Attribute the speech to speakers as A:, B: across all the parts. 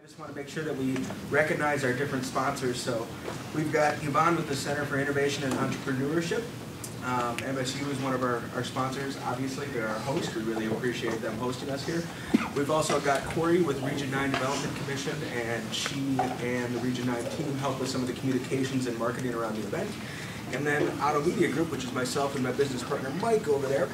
A: I just want to make sure that we recognize our different sponsors. So we've got Yvonne with the Center for Innovation and Entrepreneurship. MSU is one of our sponsors, obviously. They're our host. We really appreciate them hosting us here. We've also got Corey with Region 9 Development Commission, and she and the Region 9 team help with some of the communications and marketing around the event. And then Auto Media Group, which is myself and my business partner Mike over there.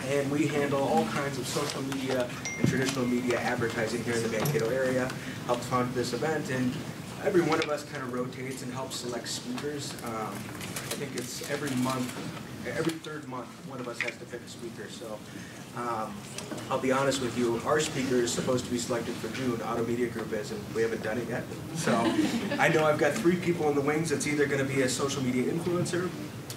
A: And we handle all kinds of social media and traditional media advertising here in the Mankato area, helped fund this event, and every one of us kind of rotates and helps select speakers. I think it's every month, every third month, one of us has to pick a speaker. So I'll be honest with you, our speaker is supposed to be selected for June, Auto Media Group is, and we haven't done it yet. So I know I've got 3 people in the wings. It's either going to be a social media influencer,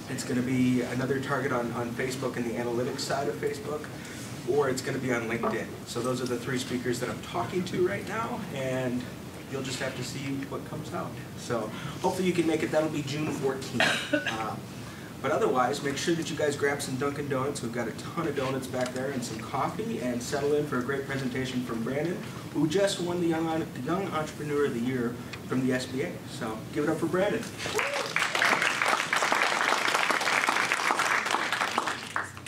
A: it's going to be another target on Facebook and the analytics side of Facebook, or it's going to be on LinkedIn. So those are the 3 speakers that I'm talking to right now, and you'll just have to see what comes out. So hopefully you can make it. That'll be June 14th. But otherwise, make sure that you guys grab some Dunkin' Donuts. We've got a ton of donuts back there and some coffee, and settle in for a great presentation from Brandon, who just won the Young Entrepreneur of the Year from the SBA. So give it up for Brandon.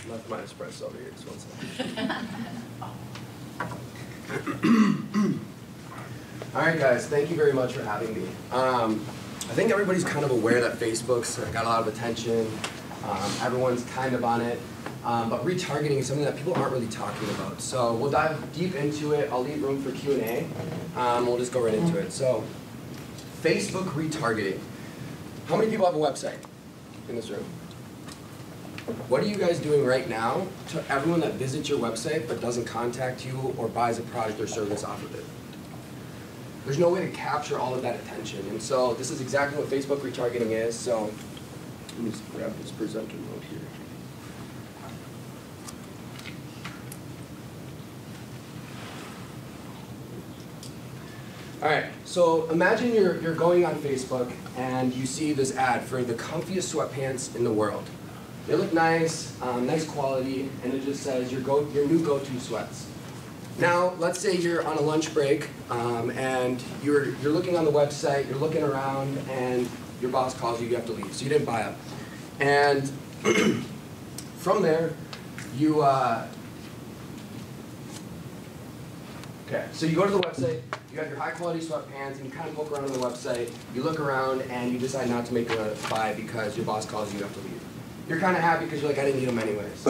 A: Left my espresso over here, just one second.
B: All right, guys, thank you very much for having me. I think everybody's kind of aware that Facebook's got a lot of attention. Everyone's kind of on it. But retargeting is something that people aren't really talking about. So we'll dive deep into it. I'll leave room for Q&A. We'll just go right into it. So Facebook retargeting. How many people have a website in this room? What are you guys doing right now to everyone that visits your website but doesn't contact you or buys a product or service off of it? There's no way to capture all of that attention. And so this is exactly what Facebook retargeting is. So let me just grab this presenter mode here. All right, so imagine you're going on Facebook and you see this ad for the comfiest sweatpants in the world. They look nice, nice quality, and it just says your new go-to sweats. Now, let's say you're on a lunch break and you're looking on the website, you're looking around, and your boss calls you, you have to leave, so you didn't buy them. And from there, you so you go to the website, you have your high-quality sweatpants, and you kind of poke around on the website, you look around, and you decide not to make a buy because your boss calls you, you have to leave. You're kind of happy because you're like, I didn't need them anyways.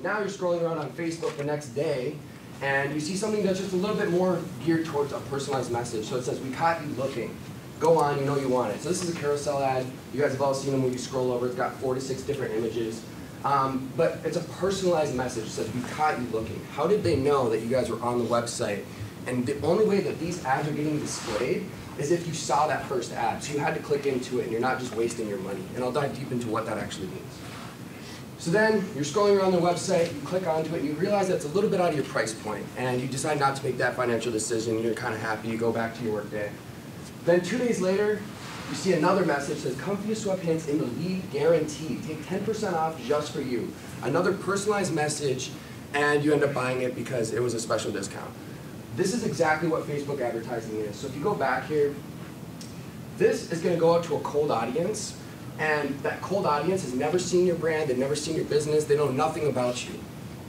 B: Now you're scrolling around on Facebook the next day, and you see something that's just a little bit more geared towards a personalized message. So it says, we caught you looking. Go on, you know you want it. So this is a carousel ad. You guys have all seen them when you scroll over. It's got 4 to 6 different images. But it's a personalized message. It says, we caught you looking. How did they know that you guys were on the website? And the only way that these ads are getting displayed is if you saw that first ad. So you had to click into it, and you're not just wasting your money. And I'll dive deep into what that actually means. So then you're scrolling around the website, you click onto it, and you realize that it's a little bit out of your price point, and you decide not to make that financial decision. You're kind of happy, you go back to your work day. Then 2 days later, you see another message that says, comfiest sweatpants in the lead guarantee. Take 10% off just for you. Another personalized message, and you end up buying it because it was a special discount. This is exactly what Facebook advertising is. So if you go back here, this is going to go out to a cold audience. And that cold audience has never seen your brand, they've never seen your business, they know nothing about you.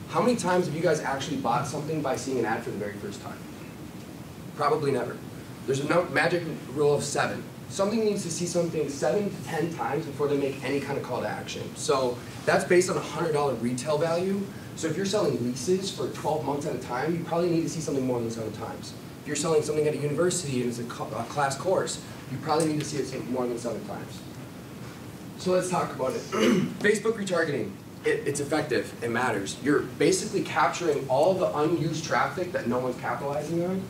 B: How many times have you guys actually bought something by seeing an ad for the very first time? Probably never. There's a magic rule of 7. Something needs to see something 7 to 10 times before they make any kind of call to action. So that's based on a $100 retail value. So if you're selling leases for 12 months at a time, you probably need to see something more than 7 times. If you're selling something at a university and it's a class course, you probably need to see it more than 7 times. So let's talk about it. Facebook retargeting, it's effective, it matters. You're basically capturing all the unused traffic that no one's capitalizing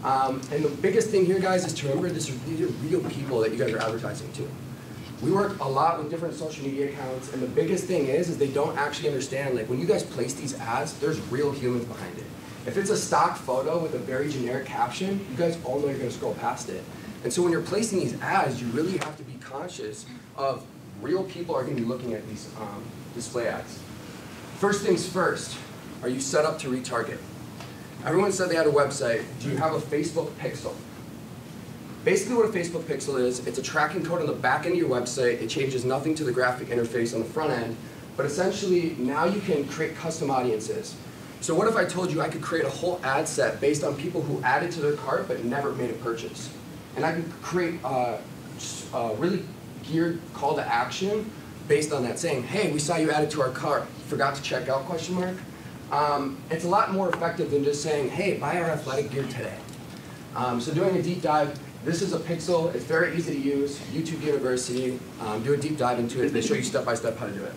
B: on. And the biggest thing here, guys, is to remember these are real people that you guys are advertising to. We work a lot with different social media accounts, and the biggest thing is they don't actually understand, like when you guys place these ads, there's real humans behind it. If it's a stock photo with a very generic caption, you guys all know you're gonna scroll past it. And so when you're placing these ads, you really have to be conscious of real people are going to be looking at these display ads. First things first, are you set up to retarget? Everyone said they had a website. Do you have a Facebook pixel? Basically what a Facebook pixel is, it's a tracking code on the back end of your website. It changes nothing to the graphic interface on the front end, but essentially now you can create custom audiences. So what if I told you I could create a whole ad set based on people who added to their cart but never made a purchase? And I could create a really geared call to action based on that, saying, hey, we saw you added to our cart, forgot to check out, question mark. It's a lot more effective than just saying, hey, buy our athletic gear today. So doing a deep dive, this is a pixel, it's very easy to use, YouTube University, do a deep dive into it, they show you step by step how to do it.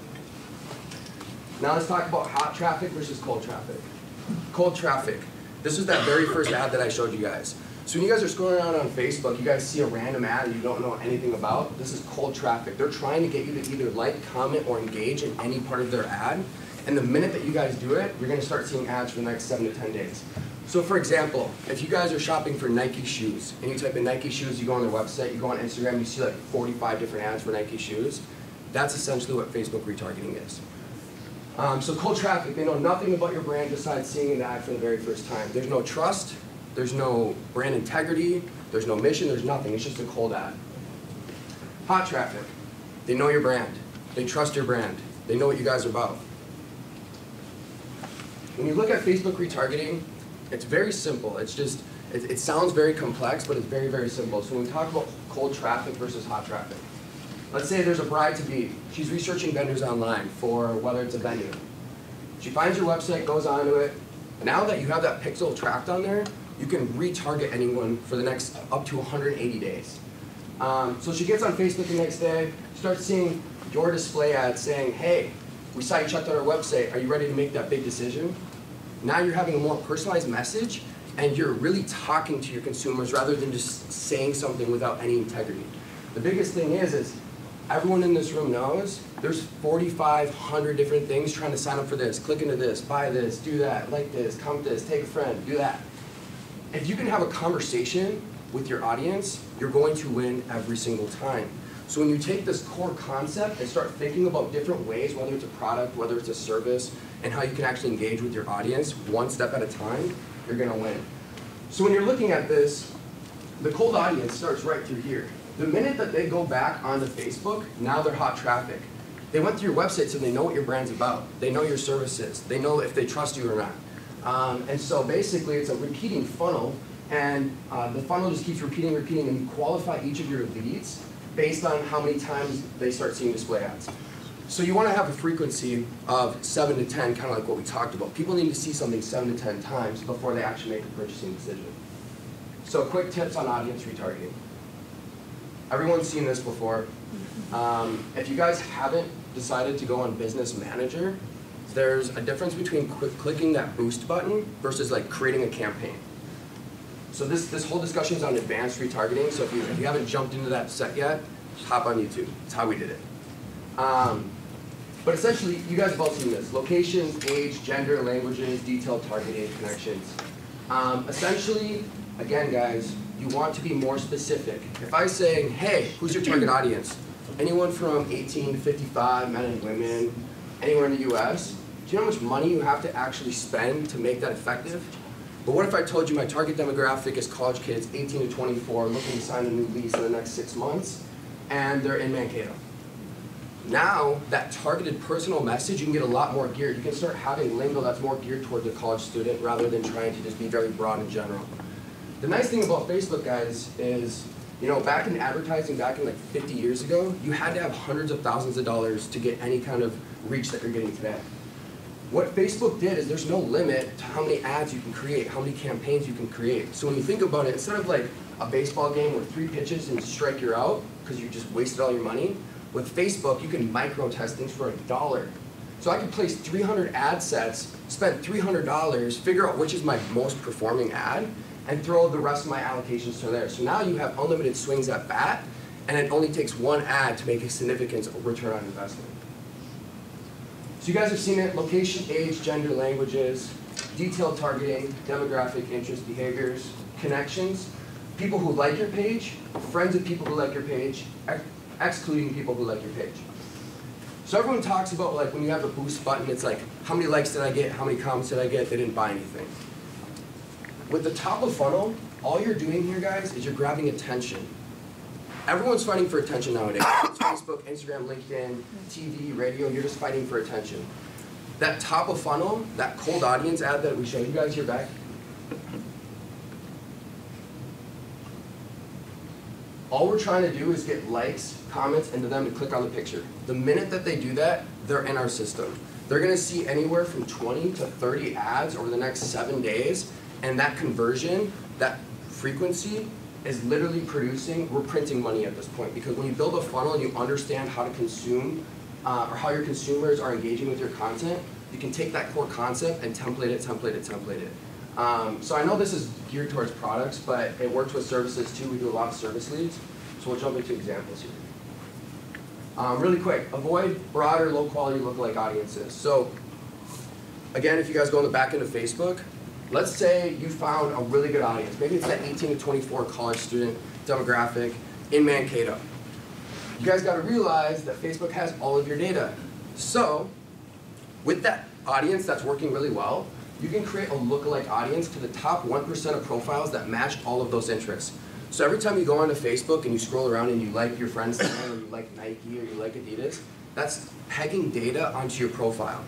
B: Now let's talk about hot traffic versus cold traffic. Cold traffic, this is that very first ad that I showed you guys. So when you guys are scrolling around on Facebook, you guys see a random ad that you don't know anything about, this is cold traffic. They're trying to get you to either like, comment, or engage in any part of their ad. And the minute that you guys do it, you're going to start seeing ads for the next 7 to 10 days. So for example, if you guys are shopping for Nike shoes, and you type in Nike shoes, you go on their website, you go on Instagram, you see like 45 different ads for Nike shoes, that's essentially what Facebook retargeting is. So cold traffic, they know nothing about your brand besides seeing an ad for the very first time. There's no trust, there's no brand integrity, there's no mission, there's nothing, it's just a cold ad. Hot traffic, they know your brand, they trust your brand, they know what you guys are about. When you look at Facebook retargeting, it's very simple. It's just, it sounds very complex, but it's very, very simple. So when we talk about cold traffic versus hot traffic, let's say there's a bride-to-be. She's researching vendors online for whether it's a venue. She finds your website, goes onto it. Now that you have that pixel tracked on there, you can retarget anyone for the next up to 180 days. So she gets on Facebook the next day, starts seeing your display ads saying, hey, we saw you checked out our website. Are you ready to make that big decision? Now you're having a more personalized message, and you're really talking to your consumers rather than just saying something without any integrity. The biggest thing is everyone in this room knows there's 4,500 different things trying to sign up for this, click into this, buy this, do that, like this, comment this, take a friend, do that. If you can have a conversation with your audience, you're going to win every single time. So when you take this core concept and start thinking about different ways, whether it's a product, whether it's a service, and how you can actually engage with your audience one step at a time, you're going to win. So when you're looking at this, the cold audience starts right through here. The minute that they go back onto Facebook, now they're hot traffic. They went through your website so they know what your brand's about. They know your services. They know if they trust you or not. And so basically it's a repeating funnel, and the funnel just keeps repeating, and you qualify each of your leads based on how many times they start seeing display ads. So you want to have a frequency of 7 to 10, kind of like what we talked about. People need to see something 7 to 10 times before they actually make a purchasing decision. So quick tips on audience retargeting. Everyone's seen this before. If you guys haven't decided to go on Business Manager, there's a difference between clicking that boost button versus like creating a campaign. So this whole discussion is on advanced retargeting, so if you haven't jumped into that set yet, hop on YouTube. It's how we did it. But essentially, you guys have all seen this. Locations, age, gender, languages, detailed targeting, connections. Essentially, again guys, you want to be more specific. If I say, hey, who's your target audience? Anyone from 18 to 55, men and women, anywhere in the US, do you know how much money you have to actually spend to make that effective? But what if I told you my target demographic is college kids 18 to 24 looking to sign a new lease in the next 6 months, and they're in Mankato? Now, that targeted personal message, you can get a lot more geared. You can start having lingo that's more geared toward the college student rather than trying to just be very broad in general. The nice thing about Facebook, guys, is, you know, back in advertising, back in like 50 years ago, you had to have hundreds of thousands of dollars to get any kind of reach that you're getting today. What Facebook did is there's no limit to how many ads you can create, how many campaigns you can create. So when you think about it, instead of like a baseball game where 3 pitches and strike you're out because you just wasted all your money, with Facebook you can micro test things for $1. So I could place 300 ad sets, spend $300, figure out which is my most performing ad, and throw the rest of my allocations to there. So now you have unlimited swings at bat, and it only takes one ad to make a significant return on investment. So you guys have seen it: location, age, gender, languages, detailed targeting, demographic, interest, behaviors, connections, people who like your page, friends of people who like your page, excluding people who like your page. So everyone talks about, like, when you have a boost button, it's like, how many likes did I get, how many comments did I get, they didn't buy anything. With the top of funnel, all you're doing here, guys, is you're grabbing attention. Everyone's fighting for attention nowadays. It's Facebook, Instagram, LinkedIn, TV, radio, you're just fighting for attention. That top of funnel, that cold audience ad that we showed you guys here back, all we're trying to do is get likes, comments, and to them to click on the picture. The minute that they do that, they're in our system. They're gonna see anywhere from 20 to 30 ads over the next 7 days, and that conversion, that frequency, is literally producing, we're printing money at this point. Because when you build a funnel and you understand how to consume, or how your consumers are engaging with your content, you can take that core concept and template it. So I know this is geared towards products, but it works with services too. We do a lot of service leads. So we'll jump into examples here. Really quick, avoid broader, low quality lookalike audiences. So again, if you guys go on the back end of Facebook, let's say you found a really good audience. Maybe it's that 18 to 24 college student demographic in Mankato. You guys got to realize that Facebook has all of your data. So with that audience that's working really well, you can create a lookalike audience to the top 1% of profiles that match all of those interests. So every time you go onto Facebook and you scroll around and you like your friend's thing, or you like Nike, or you like Adidas, that's pegging data onto your profile.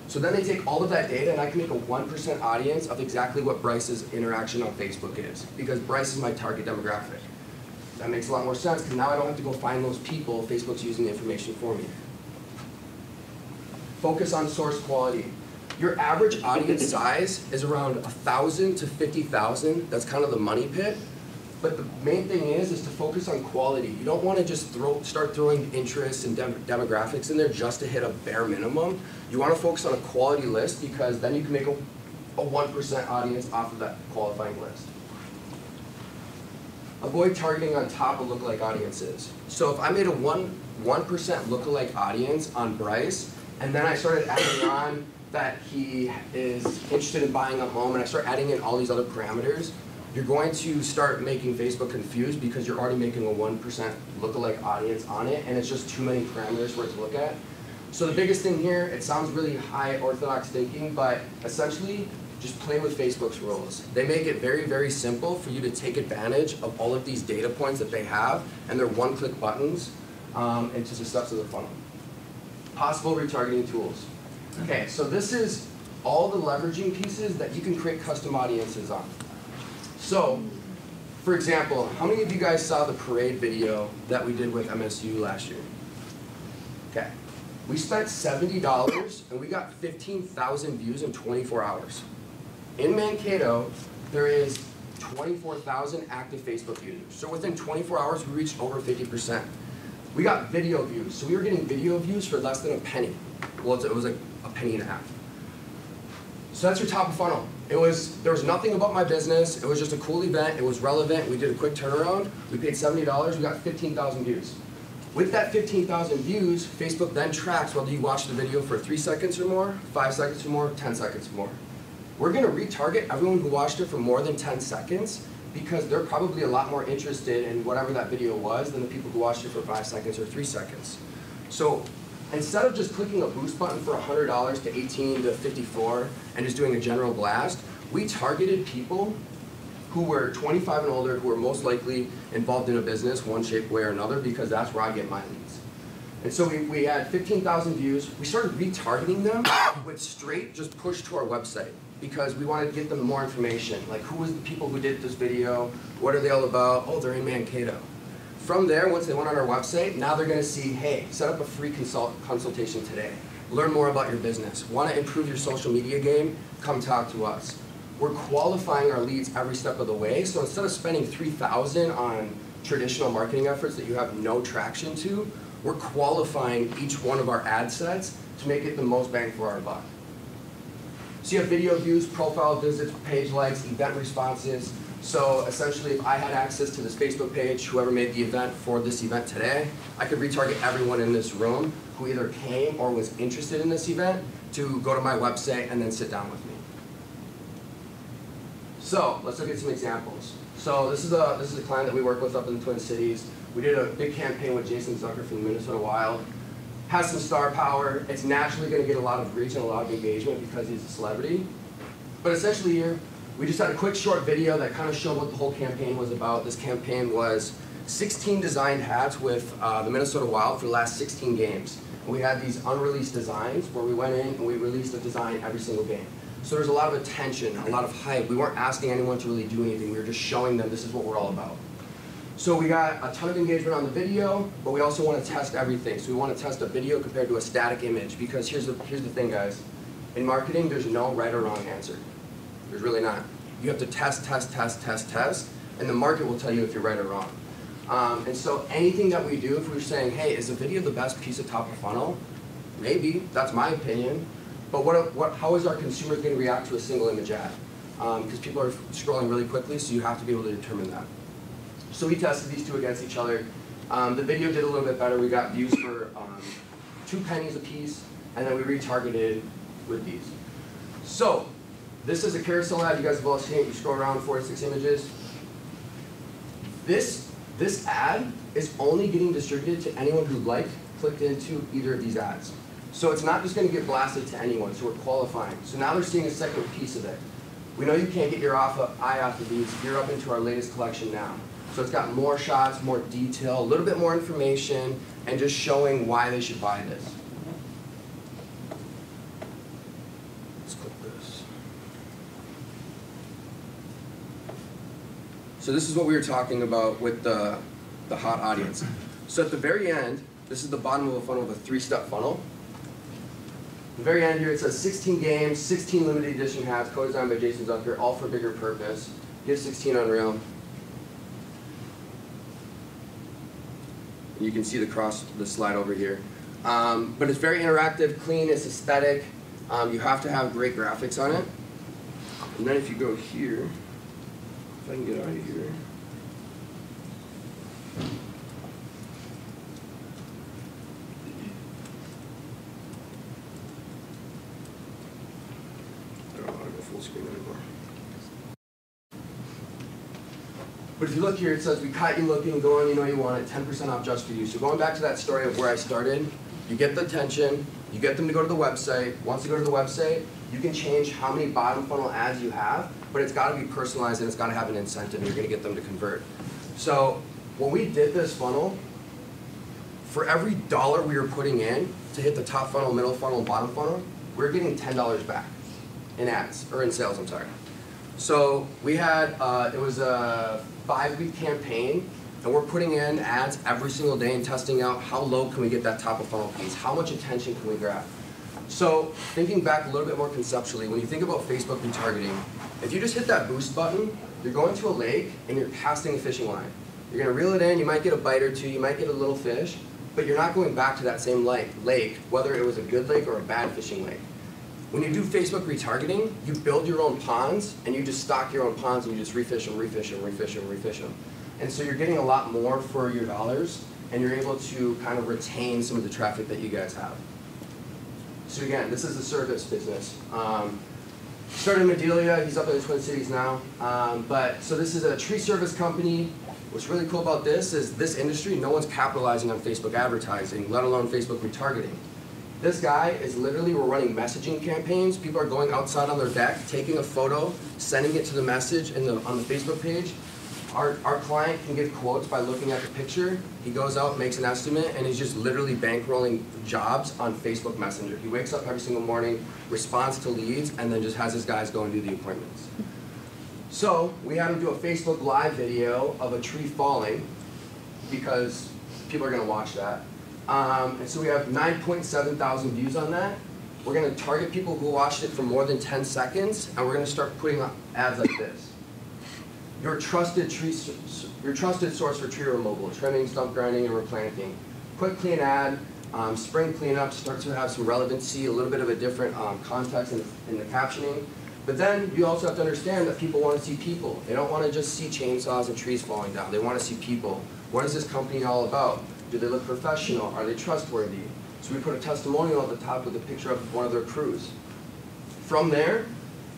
B: So then they take all of that data and I can make a 1% audience of exactly what Bryce's interaction on Facebook is, because Bryce is my target demographic. That makes a lot more sense because now I don't have to go find those people. Facebook's using the information for me. Focus on source quality. Your average audience size is around 1,000 to 50,000. That's kind of the money pit. But the main thing is to focus on quality. You don't want to just start throwing interests and demographics in there just to hit a bare minimum. You want to focus on a quality list because then you can make a 1% audience off of that qualifying list. Avoid targeting on top of lookalike audiences. So if I made a 1% lookalike audience on Bryce, and then I started adding on that he is interested in buying a home, and I start adding in all these other parameters, you're going to start making Facebook confused because you're already making a 1% lookalike audience on it, and it's just too many parameters for it to look at. So the biggest thing here, it sounds really high orthodox thinking, but essentially, just play with Facebook's rules. They make it very, very simple for you to take advantage of all of these data points that they have, and they're one-click buttons into the steps of the funnel. Possible retargeting tools. Okay, so this is all the leveraging pieces that you can create custom audiences on. So, for example, how many of you guys saw the parade video that we did with MSU last year? Okay, we spent $70 and we got 15,000 views in 24 hours. In Mankato, there is 24,000 active Facebook users. So within 24 hours, we reached over 50%. We got video views. So we were getting video views for less than a penny. Well, it was like a penny and a half. So that's your top of funnel. There was nothing about my business. It was just a cool event. It was relevant. We did a quick turnaround. We paid $70. We got 15,000 views. With that 15,000 views, Facebook then tracks whether you watched the video for 3 seconds or more, 5 seconds or more, 10 seconds or more. We're going to retarget everyone who watched it for more than 10 seconds because they're probably a lot more interested in whatever that video was than the people who watched it for 5 seconds or 3 seconds. So instead of just clicking a boost button for $100 to 18 to 54 and just doing a general blast, we targeted people who were 25 and older, who were most likely involved in a business one shape, way, or another, because that's where I get my leads. And so we had 15,000 views. We started retargeting them with straight just push to our website because we wanted to get them more information, like who was the people who did this video, what are they all about, oh, they're in Mankato. From there, once they went on our website, now they're going to see, hey, set up a free consultation today. Learn more about your business. Want to improve your social media game? Come talk to us. We're qualifying our leads every step of the way, so instead of spending $3,000 on traditional marketing efforts that you have no traction to, we're qualifying each one of our ad sets to make it the most bang for our buck. So you have video views, profile visits, page likes, event responses. So essentially, if I had access to this Facebook page, whoever made the event for this event today, I could retarget everyone in this room who either came or was interested in this event to go to my website and then sit down with me. So let's look at some examples. So this is a client that we work with up in the Twin Cities. We did a big campaign with Jason Zucker from the Minnesota Wild. Has some star power. It's naturally going to get a lot of reach and a lot of engagement because he's a celebrity. But essentially here, We just had a quick short video that kind of showed what the whole campaign was about. This campaign was 16 designed hats with the Minnesota Wild for the last 16 games. And we had these unreleased designs where we went in and we released a design every single game. So there's a lot of attention, a lot of hype. We weren't asking anyone to really do anything. We were just showing them this is what we're all about. So we got a ton of engagement on the video, but we also want to test everything. So we want to test a video compared to a static image, because here's the thing, guys. In marketing, there's no right or wrong answer. There's really not. You have to test, and the market will tell you if you're right or wrong. And so anything that we do, if we're saying, hey, is a video the best piece of top of funnel? Maybe, that's my opinion. But how is our consumers going to react to a single image ad? Because people are scrolling really quickly, so you have to be able to determine that. So we tested these two against each other. The video did a little bit better. We got views for 2 pennies a piece, and then we retargeted with these. So this is a carousel ad. You guys have all seen it. You scroll around 4 to 6 images. This ad is only getting distributed to anyone who clicked into either of these ads. So it's not just going to get blasted to anyone, so we're qualifying. So now they're seeing a second piece of it. We know you can't get your eye off of these. You're up into our latest collection now. So it's got more shots, more detail, a little bit more information, and just showing why they should buy this. Let's click this. So this is what we were talking about with the hot audience. So at the very end, this is the bottom of a funnel with a 3-step funnel. At the very end here, it says 16 games, 16 limited edition hats, co-designed by Jason Zucker, all for a bigger purpose. Here's 16 Unreal. You can see the slide over here. But it's very interactive, clean, it's aesthetic. You have to have great graphics on it. And then if you go here, if I can get out of here. I don't want to go full screen anymore. But if you look here, it says, we caught you looking, go on, you know you want it, 10% off just for you. So going back to that story of where I started, you get the attention, you get them to go to the website. Once they go to the website, you can change how many bottom funnel ads you have, but it's got to be personalized and it's got to have an incentive, and you're going to get them to convert. So when we did this funnel, for every $1 we were putting in to hit the top funnel, middle funnel, and bottom funnel, we're getting $10 back in ads, or in sales, I'm sorry. So we had, it was a 5-week campaign, and we're putting in ads every single day and testing out how low can we get that top of funnel piece, how much attention can we grab. So thinking back a little bit more conceptually, when you think about Facebook retargeting, if you just hit that boost button, you're going to a lake and you're casting a fishing line. You're going to reel it in, you might get a bite or two, you might get a little fish, but you're not going back to that same lake, whether it was a good lake or a bad fishing lake. When you do Facebook retargeting, you build your own ponds, and you just stock your own ponds, and you just refish them, refish them, refish them, refish them. And so you're getting a lot more for your dollars, and you're able to kind of retain some of the traffic that you guys have. So again, this is a service business. Started in Medelia, he's up in the Twin Cities now. So this is a tree service company. What's really cool about this is this industry, no one's capitalizing on Facebook advertising, let alone Facebook retargeting. This guy is literally, we're running messaging campaigns. People are going outside on their deck, taking a photo, sending it to the message on the Facebook page. Our client can give quotes by looking at the picture. He goes out, makes an estimate, and he's just literally bankrolling jobs on Facebook Messenger. He wakes up every single morning, responds to leads, and then just has his guys go and do the appointments. So we had him do a Facebook Live video of a tree falling, because people are going to watch that. And so we have 9.7 thousand views on that. We're going to target people who watched it for more than 10 seconds, and we're going to start putting up ads like this. Your trusted source for tree removal, trimming, stump grinding, and replanting. Quick, clean ad. Spring cleanup starts to have some relevancy, a little bit of a different context in the captioning. But then you also have to understand that people want to see people. They don't want to just see chainsaws and trees falling down. They want to see people. What is this company all about? Do they look professional? Are they trustworthy? So we put a testimonial at the top with a picture of one of their crews. From there,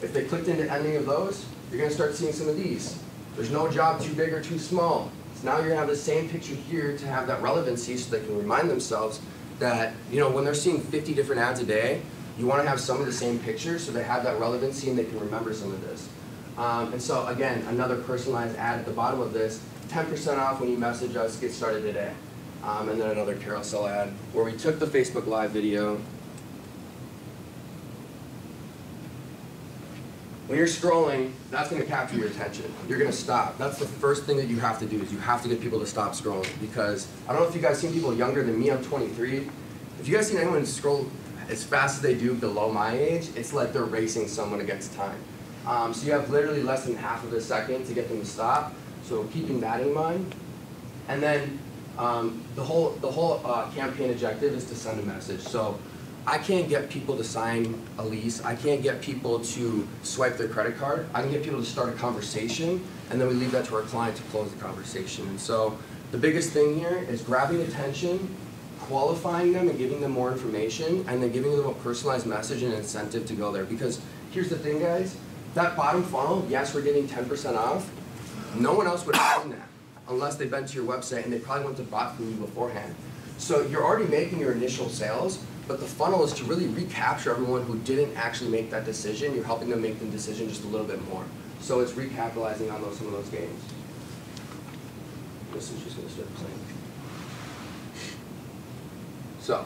B: if they clicked into any of those, you're going to start seeing some of these. There's no job too big or too small. So now you're going to have the same picture here to have that relevancy so they can remind themselves that, you know, when they're seeing 50 different ads a day, you want to have some of the same pictures so they have that relevancy and they can remember some of this. And so again, another personalized ad at the bottom of this, 10% off when you message us, get started today. And then another carousel ad where we took the Facebook Live video. When you're scrolling, that's going to capture your attention. You're going to stop. That's the first thing that you have to do is you have to get people to stop scrolling because I don't know if you guys seen people younger than me, I'm 23. If you guys seen anyone scroll as fast as they do below my age, it's like they're racing someone against time. So you have literally less than half of a second to get them to stop. So keeping that in mind. And then the whole campaign objective is to send a message. So I can't get people to sign a lease. I can't get people to swipe their credit card. I can get people to start a conversation, and then we leave that to our client to close the conversation. And so the biggest thing here is grabbing attention, qualifying them and giving them more information, and then giving them a personalized message and incentive to go there. Because here's the thing, guys. That bottom funnel, yes, we're getting 10% off. No one else would have done that unless they've been to your website, and they probably went to bought from you beforehand. So you're already making your initial sales, but the funnel is to really recapture everyone who didn't actually make that decision. You're helping them make the decision just a little bit more. So it's recapitalizing on some of those gains. This is just going to start playing. So,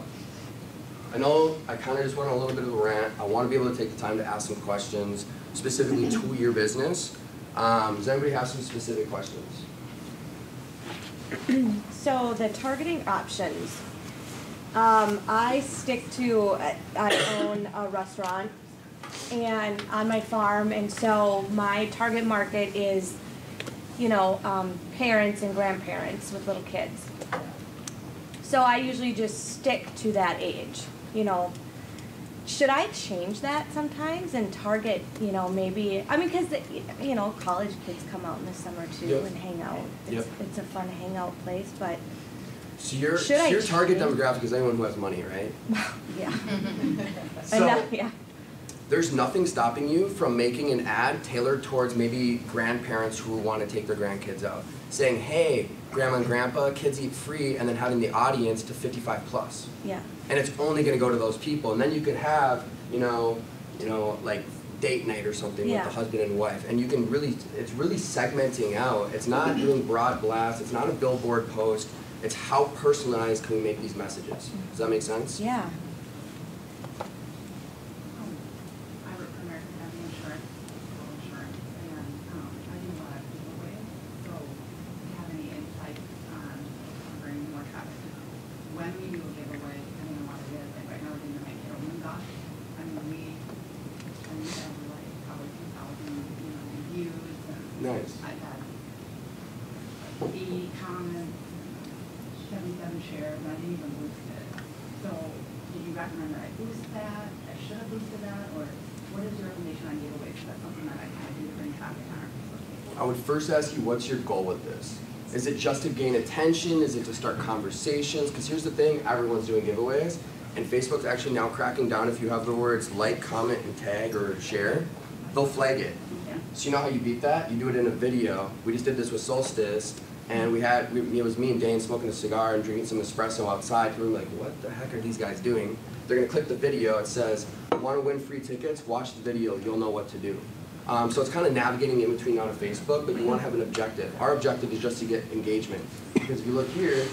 B: I know I kind of just went on a little bit of a rant. I want to be able to take the time to ask some questions, specifically to your business. Does anybody have some specific questions?
C: So the targeting options. I stick to, I own a restaurant and on my farm, and so my target market is, you know, parents and grandparents with little kids. So I usually just stick to that age, you know. Should I change that sometimes and target, you know, maybe, I mean, because, you know, college kids come out in the summer too
B: Yep.
C: and hang out.
B: Yep.
C: It's a fun hangout place, but
B: So your
C: Should
B: target
C: I change?
B: demographic is anyone who has money, right?
C: yeah.
B: So
C: Yeah.
B: there's nothing stopping you from making an ad tailored towards maybe grandparents who want to take their grandkids out. Saying, hey, grandma and grandpa, kids eat free, and then having the audience to 55 plus.
C: Yeah.
B: And it's only going to go to those people. And then you could have, you know, like date night or something
C: Yeah.
B: with the husband and wife. And you can really, it's really segmenting out. It's not doing broad blast. It's not a billboard post. It's how personalized can we make these messages. Does that make sense?
C: Yeah.
D: I work for American Family Insurance, Rural Insurance, and I do a lot of giveaways. So if you have any insight on bringing more traffic, when we do a giveaway, depending on what it is, like right now we're doing the Mankato Moondog. I mean, we have like probably 2,000, views, and
B: Nice.
D: I've had 80 comments, 77 shares, and I didn't even boost it. So, do you recommend that I boost that? I should have boosted that, or what is your recommendation on giveaways? That's something that I kind of do to bring traffic on our Facebook page.
B: I would first ask you, what's your goal with this? Is it just to gain attention? Is it to start conversations? Because here's the thing, everyone's doing giveaways, and Facebook's actually now cracking down if you have the words like, comment, and tag, or share, they'll flag it.
D: Yeah.
B: So you know how you beat that? You do it in a video. We just did this with Solstice, and it was me and Dane smoking a cigar and drinking some espresso outside. We were like, what the heck are these guys doing? They're gonna click the video. It says, want to win free tickets? Watch the video. You'll know what to do. So it's kind of navigating in between now to Facebook, but you want to have an objective. Our objective is just to get engagement. Because if you look here,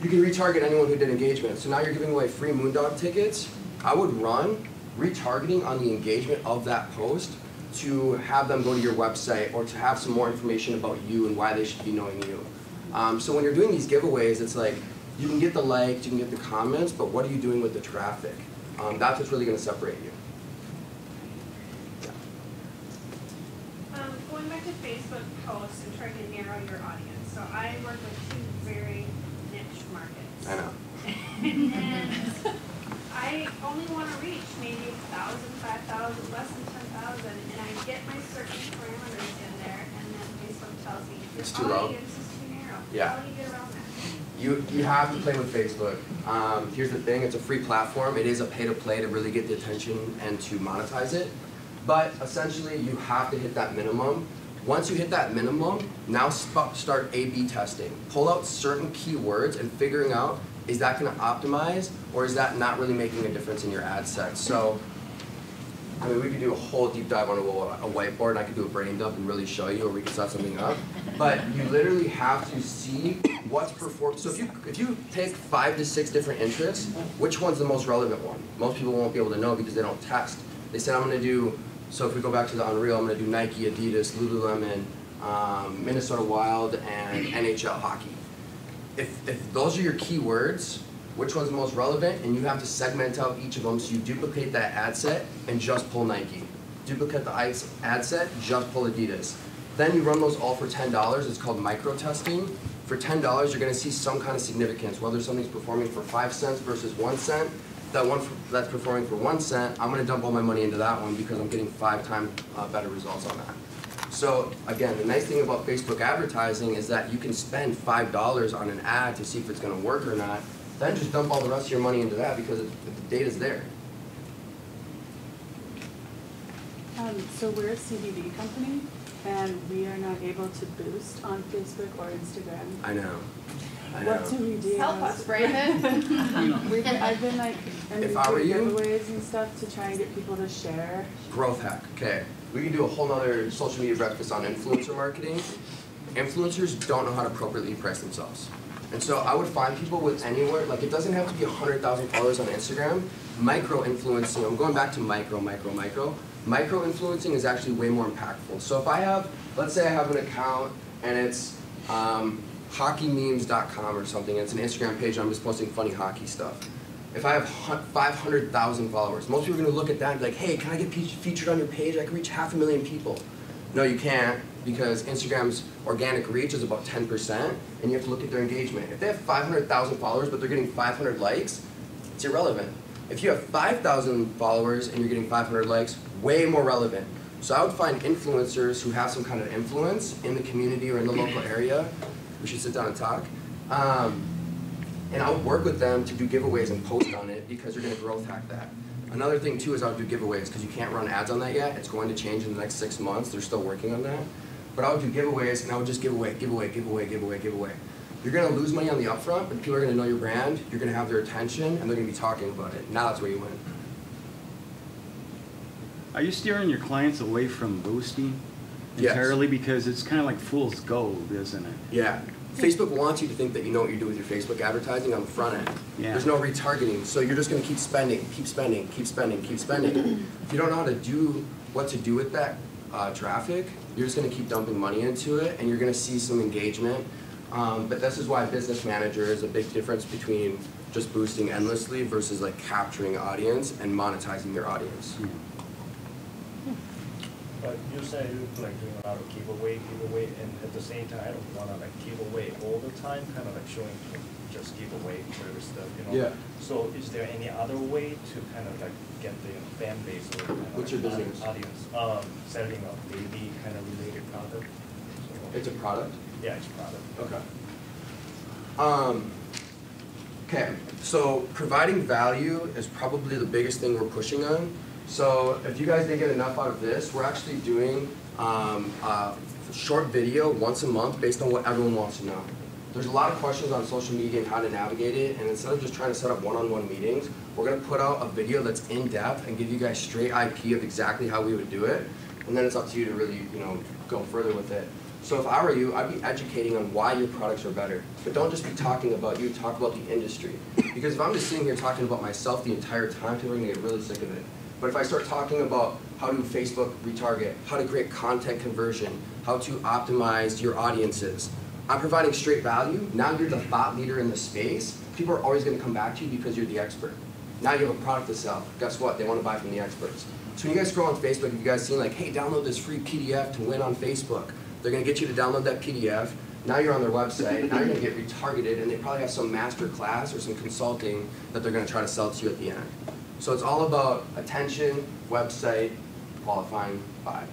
B: you can retarget anyone who did engagement. So now you're giving away free Moondog tickets. I would run retargeting on the engagement of that post to have them go to your website or to have some more information about you and why they should be knowing you. So when you're doing these giveaways, it's like you can get the likes, you can get the comments, but what are you doing with the traffic? That's what's really going to separate you.
E: Going back to Facebook posts and trying to narrow your audience. So I work with two very niche markets.
B: I know.
E: And I only want to reach maybe 1,000, 5,000, less than 10,000, and I get my certain parameters in there, and then Facebook tells me
B: It's
E: your
B: too low.
E: audience is too narrow.
B: Yeah.
E: How do you get around that?
B: You have to play with Facebook. Here's the thing, it's a free platform. It is a pay-to-play to really get the attention and to monetize it. But essentially, you have to hit that minimum. Once you hit that minimum, now start A/B testing. Pull out certain keywords and figuring out, is that going to optimize or is that not really making a difference in your ad set? So I mean, we could do a whole deep dive on a whiteboard, and I could do a brain dump and really show you, or we could set something up. But you literally have to see what's performed. So if you take 5 to 6 different interests, which one's the most relevant one? Most people won't be able to know because they don't test. They said, I'm going to do, so if we go back to the Unreal, I'm going to do Nike, Adidas, Lululemon, Minnesota Wild, and NHL hockey. If those are your keywords, which one's the most relevant, and you have to segment out each of them, so you duplicate that ad set and just pull Nike. Duplicate the ad set, just pull Adidas. Then you run those all for $10. It's called micro testing. For $10, you're going to see some kind of significance, whether something's performing for 5 cents versus 1 cent. That one that's performing for 1 cent, I'm going to dump all my money into that one because I'm getting 5 times better results on that. So again, the nice thing about Facebook advertising is that you can spend $5 on an ad to see if it's going to work or not. Then just dump all the rest of your money into that because the data's there.
F: So we're a CBD company, and we are not able to boost on Facebook or Instagram.
B: I know.
F: What do we do?
E: Help us, Brandon.
F: I've been like,
B: If I were you,
F: giveaways and stuff to try and get people to share.
B: Growth hack. Okay. We can do a whole nother social media breakfast on influencer marketing. Influencers don't know how to appropriately price themselves. And so I would find people with anywhere, like it doesn't have to be 100,000 followers on Instagram. Micro-influencing, I'm going back to micro. Micro-influencing is actually way more impactful. So if I have, let's say I have an account and it's hockeymemes.com or something, it's an Instagram page, I'm just posting funny hockey stuff. If I have 500,000 followers, most people are going to look at that and be like, hey, can I get featured on your page? I can reach 500,000 people. No, you can't, because Instagram's organic reach is about 10%, and you have to look at their engagement. If they have 500,000 followers, but they're getting 500 likes, it's irrelevant. If you have 5,000 followers and you're getting 500 likes, way more relevant. So I would find influencers who have some kind of influence in the community or in the local area. We should sit down and talk. And I would work with them to do giveaways and post on it because you're going to growth hack that. Another thing too is I would do giveaways because you can't run ads on that yet. It's going to change in the next 6 months. They're still working on that. But I would do giveaways and I would just give away. You're going to lose money on the upfront, but people are going to know your brand. You're going to have their attention and they're going to be talking about it. Now that's where you win.
G: Are you steering your clients away from boosting
B: Yes.
G: entirely? Because it's kind of like fool's gold, isn't it?
B: Yeah. Facebook wants you to think that you know what you do with your Facebook advertising on the front end.
G: Yeah.
B: There's no retargeting, so you're just going to keep spending. If you don't know how to do what to do with that traffic, you're just going to keep dumping money into it, and you're going to see some engagement. But this is why business manager is a big difference between just boosting endlessly versus like capturing audience and monetizing your audience.
G: Yeah.
H: But you say you like doing a lot of giveaway, and at the same time, I don't want to like give away all the time, kind of like showing just give away whatever stuff, you know.
B: Yeah.
H: So is there any other way to kind of like get the fan base or kind of
B: What's your business?
H: audience? Selling a baby kind of related product. So,
B: It's a product?
H: yeah, it's a product.
B: Okay. Okay, so providing value is probably the biggest thing we're pushing on. So if you guys didn't get enough out of this, we're actually doing a short video once a month based on what everyone wants to know. There's a lot of questions on social media and how to navigate it, and instead of just trying to set up one-on-one meetings, we're going to put out a video that's in-depth and give you guys straight IP of exactly how we would do it, and then it's up to you to really, go further with it. So if I were you, I'd be educating on why your products are better. But don't just be talking about you, talk about the industry. Because if I'm just sitting here talking about myself the entire time, people are going to get really sick of it. But if I start talking about how to Facebook retarget, how to create content conversion, how to optimize your audiences, I'm providing straight value. Now you're the thought leader in the space. People are always going to come back to you because you're the expert. Now you have a product to sell. Guess what? They want to buy from the experts. So when you guys scroll on Facebook, have you guys seen like, hey, download this free PDF to win on Facebook? They're going to get you to download that PDF. Now you're on their website. Now you're going to get retargeted, and they probably have some master class or some consulting that they're going to try to sell to you at the end. So it's all about attention, website, qualifying, buy.